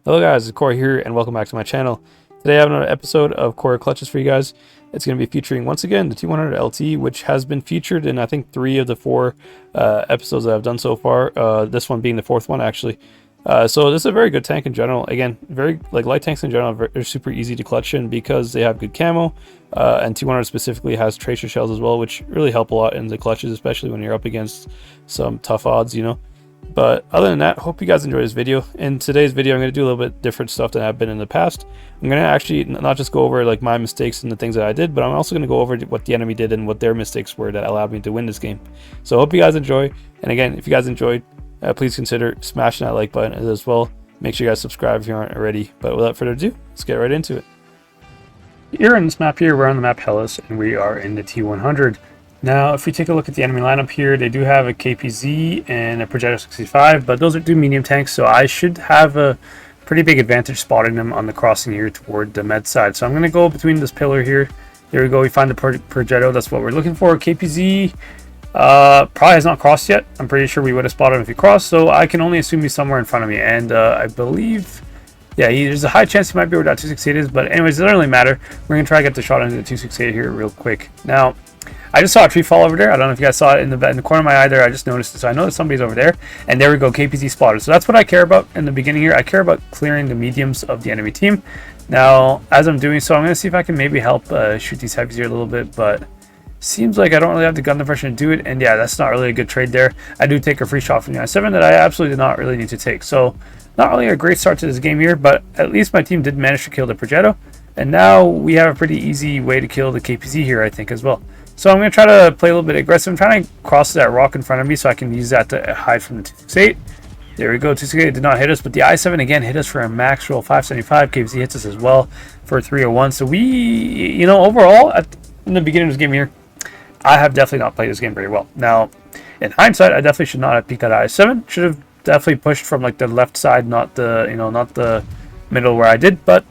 Hello guys, it's Korah here and welcome back to my channel. Today I have another episode of Korah Clutches for you guys. It's going to be featuring once again the T100 LT, which has been featured in I think 3 of the 4 episodes that I've done so far. This one being the 4th one actually. So this is a very good tank in general. Again, very light tanks in general are super easy to clutch in because they have good camo, and T100 specifically has tracer shells as well, which really help a lot in the clutches, especially when you're up against some tough odds, you know. But other than that, hope you guys enjoyed this video. In today's video, I'm going to do a little bit different stuff than I've been in the past. I'm going to actually not just go over like my mistakes and the things that I did, but I'm also going to go over what the enemy did and what their mistakes were that allowed me to win this game. So I hope you guys enjoy. And again, if you guys enjoyed, please consider smashing that like button as well. Make sure you guys subscribe if you aren't already. But without further ado, let's get right into it. Here in this map here, we're on the map Hellas, and we are in the T100. Now, if we take a look at the enemy lineup here, they do have a KPZ and a Progetto 65, but those are 2 medium tanks, so I should have a pretty big advantage spotting them on the crossing here toward the med side. So I'm going to go between this pillar here. There we go, we find the Progetto, that's what we're looking for. KPZ probably has not crossed yet. I'm pretty sure we would have spotted him if he crossed, so I can only assume he's somewhere in front of me, and I believe... yeah, there's a high chance he might be where that 268 is, but anyways, it doesn't really matter. We're going to try to get the shot into the 268 here real quick. Now, I just saw a tree fall over there. I don't know if you guys saw it in the corner of my eye there. I just noticed it, so I know that somebody's over there. And there we go, KPZ spotted. So that's what I care about in the beginning here. I care about clearing the mediums of the enemy team. Now, as I'm doing so, I'm going to see if I can maybe help shoot these heavies here a little bit, but seems like I don't really have the gun diversion to do it. And yeah, that's not really a good trade there. I do take a free shot from the I-7 that I absolutely did not really need to take. So not really a great start to this game here, but at least my team did manage to kill the Progetto. And now we have a pretty easy way to kill the KPZ here, I think, as well. So I'm going to try to play a little bit aggressive. I'm trying to cross that rock in front of me so I can use that to hide from the 268. There we go. 268 did not hit us, but the I-7 again hit us for a max roll 575. KPZ hits us as well for a 301. So we, you know, overall, in the beginning of this game here, I have definitely not played this game very well. Now, in hindsight, I definitely should not have peeked that I-7. Should have definitely pushed from like the left side, not the, you know, not the middle where I did, but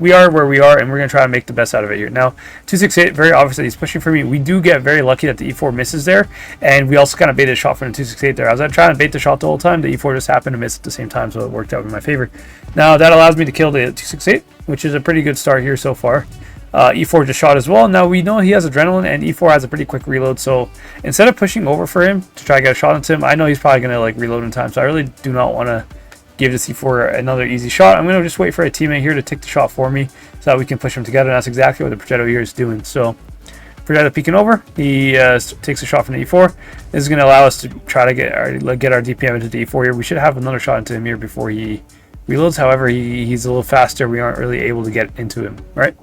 we are where we are, and we're going to try to make the best out of it here. Now, 268, very obvious that he's pushing for me. We do get very lucky that the E4 misses there, and we also kind of baited a shot from the 268 there. I was trying to bait the shot the whole time. The E4 just happened to miss at the same time, so it worked out in my favor. Now, that allows me to kill the 268, which is a pretty good start here so far. E4 just shot as well. Now, we know he has adrenaline, and E4 has a pretty quick reload, so instead of pushing over for him to try to get a shot into him, I know he's probably going to like reload in time, so I really do not want to give the C4 another easy shot. I'm going to just wait for a teammate here to take the shot for me so that we can push them together, and that's exactly what the Progetto here is doing. So Progetto peeking over, he takes a shot from the E4. This is going to allow us to try to get our DPM into the E4 here. We should have another shot into him here before he reloads. However, he's a little faster. We aren't really able to get into him, right?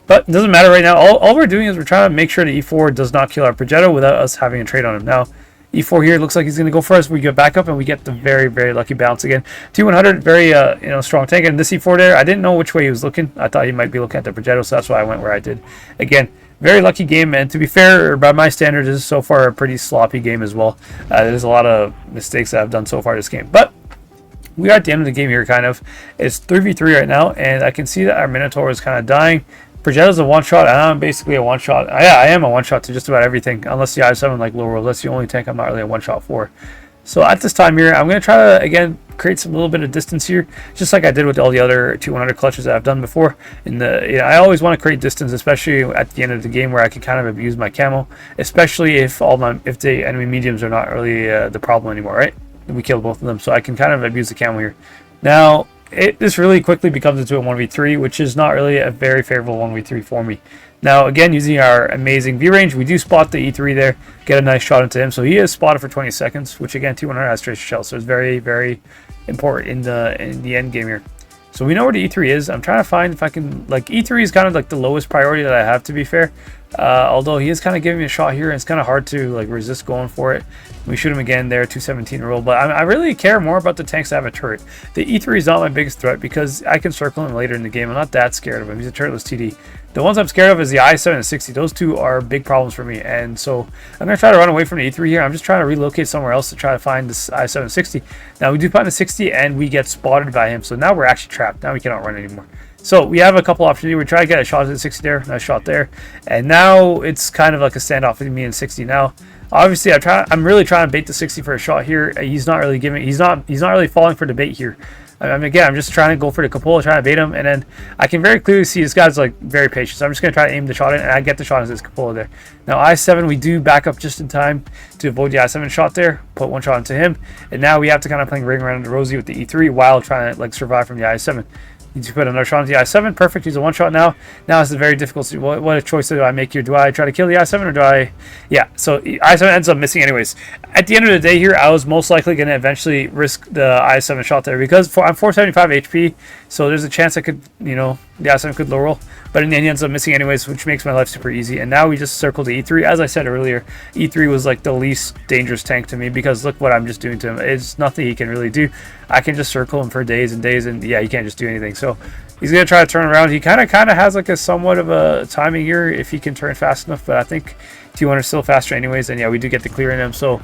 But it doesn't matter right now. All we're doing is we're trying to make sure the E4 does not kill our Progetto without us having a trade on him. Now, E4 here looks like he's going to go for us. We get back up and we get the very, very lucky bounce again. T100, very you know, strong tank. And this E4 there, I didn't know which way he was looking. I thought he might be looking at the Progetto, so that's why I went where I did. Again, very lucky game, and to be fair, by my standards, this is so far a pretty sloppy game as well. There's a lot of mistakes that I've done so far this game, but we are at the end of the game here, kind of. It's 3v3 right now, and I can see that our Minotaur is kind of dying. Progetto's a one-shot, and I'm basically a one-shot. Yeah, I am a one-shot to just about everything, unless the I-7 like low roll. That's the only tank I'm not really a one-shot for. So at this time here, I'm going to try to, again, create some little bit of distance here, just like I did with all the other 200 clutches that I've done before. I always want to create distance, especially at the end of the game where I can kind of abuse my camo, especially if the enemy mediums are not really the problem anymore, right? We killed both of them, so I can kind of abuse the camo here. Now, this really quickly becomes into a 1v3, which is not really a very favorable 1v3 for me. Now, again, using our amazing V-range, we do spot the E3 there, get a nice shot into him. So he is spotted for 20 seconds, which again, T100 has tracer shells, so it's very, very important in the end game here. So we know where the E3 is. I'm trying to find if I can, like, E3 is kind of like the lowest priority that I have, to be fair. Although he is kind of giving me a shot here, and it's kind of hard to like resist going for it. We shoot him again there, 217 roll. But I really care more about the tanks that have a turret. The E3 is not my biggest threat because I can circle him later in the game. I'm not that scared of him. He's a turretless TD. The ones I'm scared of is the I-7 and 60. Those two are big problems for me, and so I'm going to try to run away from the E3 here. I'm just trying to relocate somewhere else to try to find this I-7 60. Now we do find the 60, and we get spotted by him, so now we're actually trapped. Now we cannot run anymore. So we have a couple opportunities. We try to get a shot at the 60 there, nice shot there, and now it's kind of like a standoff between me and 60 now. Obviously, I'm really trying to bait the 60 for a shot here. He's not really falling for the bait here. I mean, again, I'm just trying to go for the cupola, trying to bait him, and then I can very clearly see this guy's like very patient. So I'm just going to try to aim the shot in, and I get the shot into this cupola there. Now I7, we do back up just in time to avoid the I7 shot there, put one shot into him, and now we have to kind of play ring around the Rosie with the E3 while trying to like survive from the I7. You put another shot on the I7. Perfect. He's a one-shot now. Now it's a very difficult. What a choice do I make here? Do I try to kill the I7 or do I... Yeah, so I7 ends up missing anyways. At the end of the day here, I was most likely going to eventually risk the I7 shot there because I'm 475 HP, so there's a chance I could, you know, the I7 could low roll. But in the end, he ends up missing anyways, which makes my life super easy. And now we just circle the E3. As I said earlier, E3 was like the least dangerous tank to me because look what I'm just doing to him. It's nothing he can really do. I can just circle him for days and days, and yeah, he can't just do anything. So he's going to try to turn around. He kind of has like a somewhat of a timing here if he can turn fast enough, but I think T1 is still faster anyways, and yeah, we do get the clear in him. So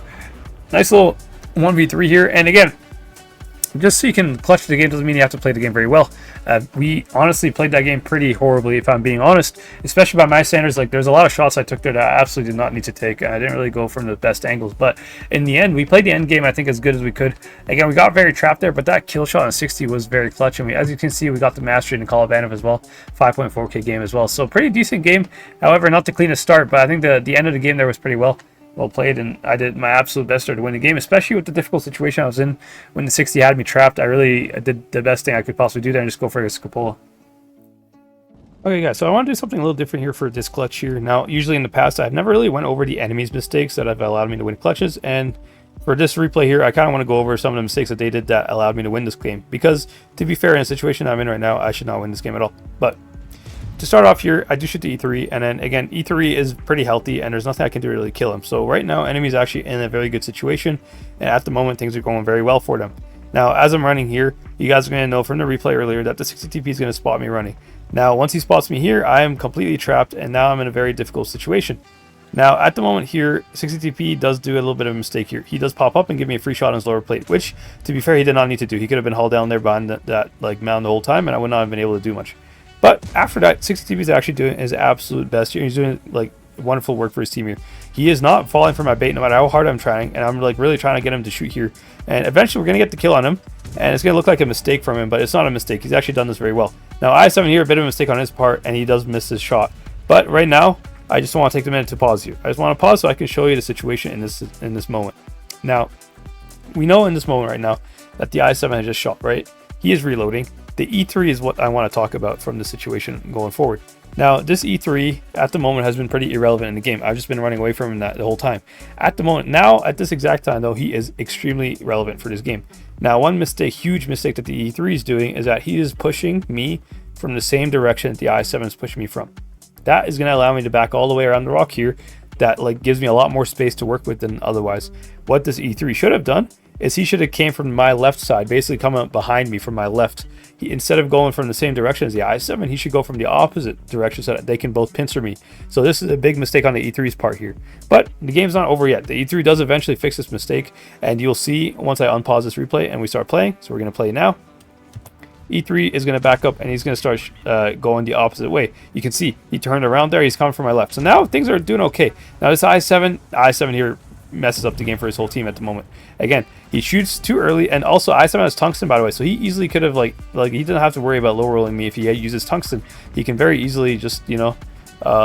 nice little 1v3 here. And again, just so you can clutch the game doesn't mean you have to play the game very well. We honestly played that game pretty horribly, if I'm being honest, especially by my standards. Like, there's a lot of shots I took there that I absolutely did not need to take. I didn't really go from the best angles, but in the end, we played the end game, I think, as good as we could. Again, we got very trapped there, but that kill shot on 60 was very clutch, and as you can see, we got the mastery in the Call of Banff as well, 5.4k game as well. So pretty decent game. However, not the cleanest start, but I think the end of the game there was pretty well played, and I did my absolute best to win the game, especially with the difficult situation I was in when the 60 had me trapped. I did the best thing I could possibly do there and just go for a cupola. Okay guys, so I want to do something a little different here for this clutch here. Now, usually in the past, I've never really went over the enemy's mistakes that have allowed me to win clutches, and for this replay here, I kind of want to go over some of the mistakes that they did that allowed me to win this game, because to be fair, in a situation I'm in right now, I should not win this game at all. But to start off here, I do shoot the E3, and then again, E3 is pretty healthy, and there's nothing I can do to really kill him. So right now, enemy's actually in a very good situation, and at the moment, things are going very well for them. Now, as I'm running here, you guys are going to know from the replay earlier that the 60 TP is going to spot me running. Now, once he spots me here, I am completely trapped, and now I'm in a very difficult situation. Now, at the moment here, 60 TP does do a little bit of a mistake here. He does pop up and give me a free shot on his lower plate, which, to be fair, he did not need to do. He could have been hauled down there behind that like mound the whole time, and I would not have been able to do much. But after that, 60 TP is actually doing his absolute best here. He's doing like wonderful work for his team here. He is not falling for my bait no matter how hard I'm trying, and I'm like really trying to get him to shoot here. And eventually we're going to get the kill on him, and it's going to look like a mistake from him, but it's not a mistake. He's actually done this very well. Now, I7 here, a bit of a mistake on his part, and he does miss his shot. But right now, I just want to take a minute to pause here. I just want to pause so I can show you the situation in this moment. Now, we know in this moment right now that the I7 has just shot, right? He is reloading. The E3 is what I want to talk about from the situation going forward. Now, this E3 at the moment has been pretty irrelevant in the game. I've just been running away from him the whole time. At the moment, now at this exact time though, he is extremely relevant for this game. Now, one mistake, huge mistake that the E3 is doing is that he is pushing me from the same direction that the I7 is pushing me from. That is going to allow me to back all the way around the rock here. That like gives me a lot more space to work with than otherwise. What this E3 should have done is he should have came from my left side, basically coming up behind me from my left. Instead of going from the same direction as the I7, he should go from the opposite direction so that they can both pincer me. So this is a big mistake on the E3's part here. But the game's not over yet. The E3 does eventually fix this mistake, and you'll see once I unpause this replay and we start playing. So we're going to play now. E3 is going to back up, and he's going to start going the opposite way. You can see he turned around there. He's coming from my left. So now things are doing okay. Now this I7 here messes up the game for his whole team at the moment. Again, he shoots too early, and also I7 has tungsten, by the way, so he easily could have like he didn't have to worry about low rolling me. If he uses tungsten, he can very easily just, you know,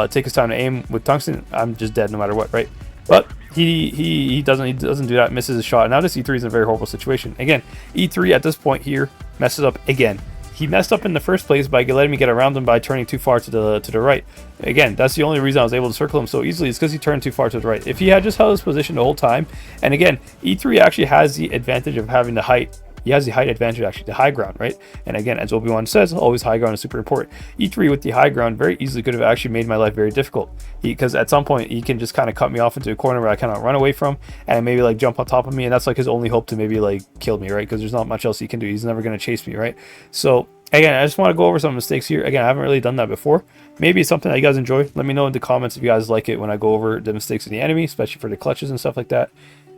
take his time to aim. With tungsten, I'm just dead no matter what, right? But he doesn't do that, misses his shot. Now this E3 is in a very horrible situation. Again, E3 at this point here messes up again. He messed up in the first place by letting me get around him by turning too far to the right. Again, that's the only reason I was able to circle him so easily, is because he turned too far to the right. If he had just held his position the whole time, and again, E3 actually has the advantage of having the height. He has the height advantage, actually, the high ground, right? And again, as Obi-Wan says, always high ground is super important. E3 with the high ground very easily could have actually made my life very difficult. Because at some point, he can just kind of cut me off into a corner where I cannot run away from, and maybe like jump on top of me, and that's like his only hope to maybe like kill me, right? Because there's not much else he can do. He's never going to chase me, right? So again, I just want to go over some mistakes here. Again, I haven't really done that before. Maybe it's something that you guys enjoy. Let me know in the comments if you guys like it when I go over the mistakes of the enemy, especially for the clutches and stuff like that.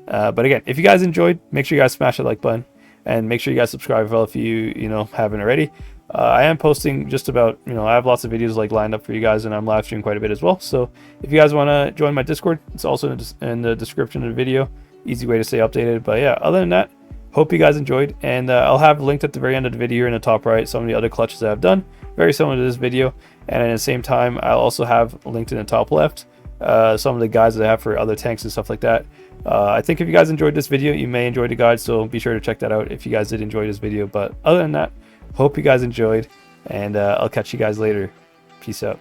But again, if you guys enjoyed, make sure you guys smash that like button. And make sure you guys subscribe as well if you haven't already. I am posting just about, I have lots of videos like lined up for you guys, and I'm live streaming quite a bit as well. So if you guys want to join my Discord, it's also in the description of the video. Easy way to stay updated. But yeah, other than that, Hope you guys enjoyed, and I'll have linked at the very end of the video here in the top right some of the other clutches that I've done, very similar to this video. And at the same time, I'll also have linked in the top left some of the guides that I have for other tanks and stuff like that. I think if you guys enjoyed this video, you may enjoy the guide, so be sure to check that out if you guys did enjoy this video. But other than that, hope you guys enjoyed, and I'll catch you guys later. Peace out.